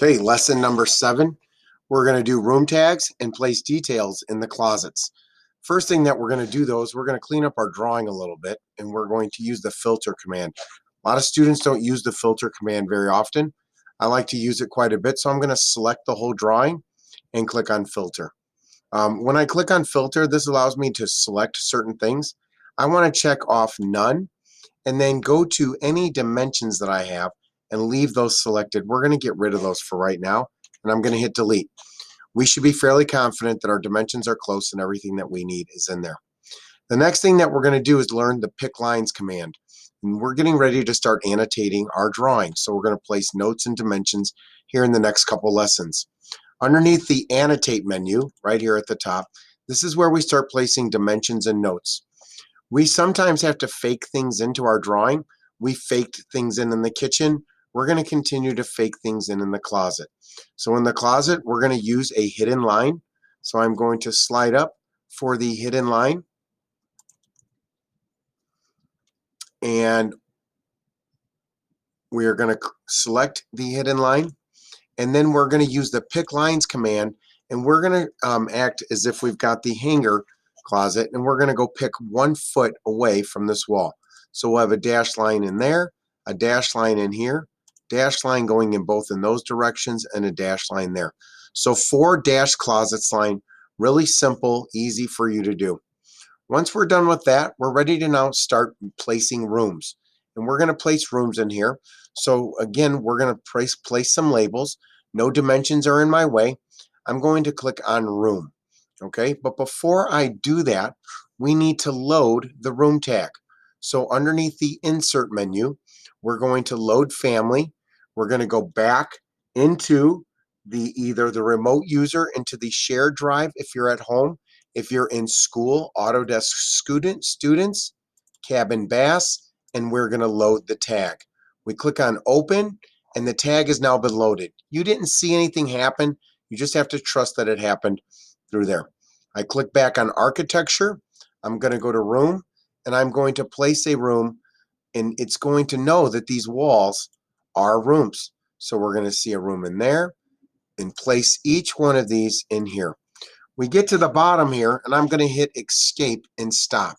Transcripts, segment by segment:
Okay, lesson number 7. We're going to do room tags and place details in the closets. First thing that we're going to do though is we're going to clean up our drawing a little bit, and we're going to use the filter command. A lot of students don't use the filter command very often. I like to use it quite a bit, so I'm going to select the whole drawing and click on filter. When I click on filter, this allows me to select certain things. I want to check off none and then go to any dimensions that I have and leave those selected. We're going to get rid of those for right now, and I'm going to hit delete. We should be fairly confident that our dimensions are close and everything that we need is in there. The next thing that we're going to do is learn the pick lines command. And we're getting ready to start annotating our drawing. So we're going to place notes and dimensions here in the next couple lessons. Underneath the annotate menu, right here at the top, this is where we start placing dimensions and notes. We sometimes have to fake things into our drawing. We faked things in the kitchen. We're going to continue to fake things in the closet. So in the closet, we're going to use a hidden line. So I'm going to slide up for the hidden line. And we are going to select the hidden line. And then we're going to use the pick lines command. And we're going to act as if we've got the hanger closet. And we're going to go pick 1 foot away from this wall. So we'll have a dashed line in there, a dashed line in here, dashed line going in both in those directions, and a dashed line there. So 4 dashed closets line, really simple, easy for you to do. Once we're done with that, we're ready to now start placing rooms. And we're going to place rooms in here. So again, we're going to place some labels. No dimensions are in my way. I'm going to click on room. Okay, but before I do that, we need to load the room tag. So underneath the insert menu, we're going to load family. We're going to go back into either the remote user into the shared drive if you're at home. If you're in school, Autodesk students, Cabin Bass, and we're going to load the tag. We click on open, and the tag has now been loaded. You didn't see anything happen. You just have to trust that it happened through there. I click back on architecture. I'm going to go to room, and I'm going to place a room, and it's going to know that these walls are rooms. So we're going to see a room in there and place each one of these in here. We get to the bottom here, and I'm going to hit escape and stop.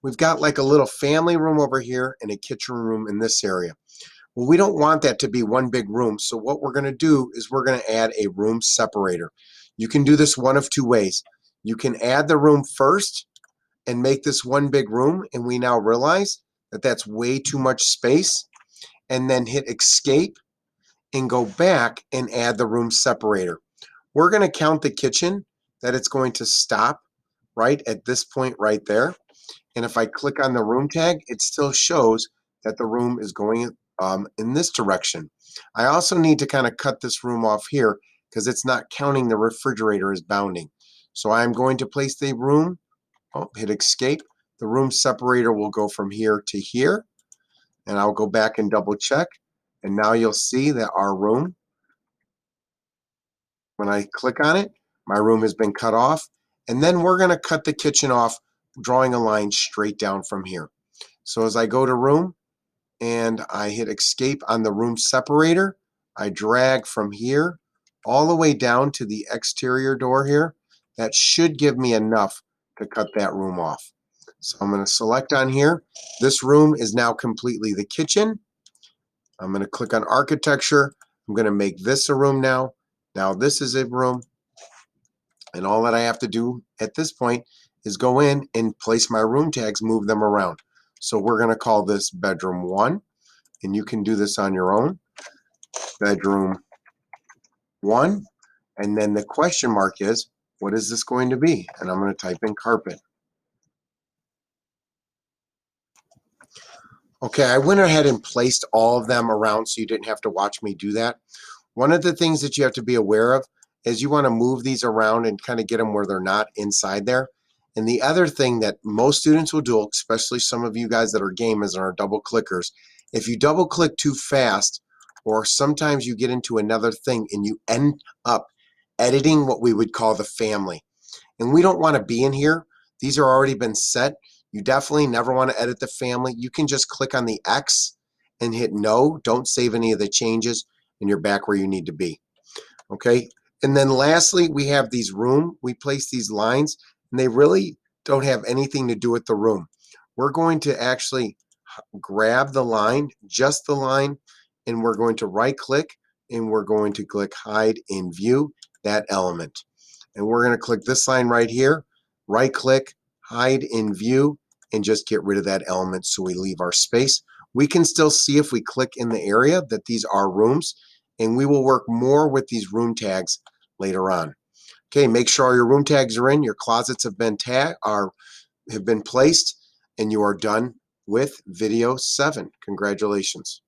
We've got like a little family room over here and a kitchen room in this area. Well, we don't want that to be one big room, so what we're going to do is we're going to add a room separator. You can do this one of 2 ways. You can add the room first and make this one big room, and we now realize that that's way too much space, and then hit escape and go back and add the room separator. We're going to count the kitchen that it's going to stop right at this point right there. And if I click on the room tag, it still shows that the room is going in this direction. I also need to kind of cut this room off here because it's not counting the refrigerator as bounding. So I'm going to place the room, hit escape. The room separator will go from here to here. And I'll go back and double check. And now you'll see that our room, when I click on it, my room has been cut off. And then we're going to cut the kitchen off, drawing a line straight down from here. So as I go to room and I hit escape on the room separator, I drag from here all the way down to the exterior door here. That should give me enough to cut that room off. So I'm going to select on here. This room is now completely the kitchen. I'm going to click on architecture. I'm going to make this a room now. Now this is a room. And all that I have to do at this point is go in and place my room tags, move them around. So we're going to call this bedroom 1, and you can do this on your own. Bedroom 1, and then the question mark is, what is this going to be? And I'm going to type in carpet. Okay, I went ahead and placed all of them around so you didn't have to watch me do that. One of the things that you have to be aware of is you want to move these around and kind of get them where they're not inside there. And the other thing that most students will do, especially some of you guys that are gamers and are double clickers, if you double click too fast, or sometimes you get into another thing and you end up editing what we would call the family. And we don't want to be in here. These are already been set. You definitely never want to edit the family. You can just click on the X and hit no. Don't save any of the changes. and you're back where you need to be. Okay, and then lastly, we have these room. We place these lines, and they really don't have anything to do with the room. We're going to actually grab the line, just the line, and we're going to right click and we're going to click hide in view that element. And we're going to click this line right here, right click, hide in view, and just get rid of that element so we leave our space. We can still see if we click in the area that these are rooms, and we will work more with these room tags later on. Okay, make sure all your room tags are in, your closets have been placed, and you are done with video 7. Congratulations.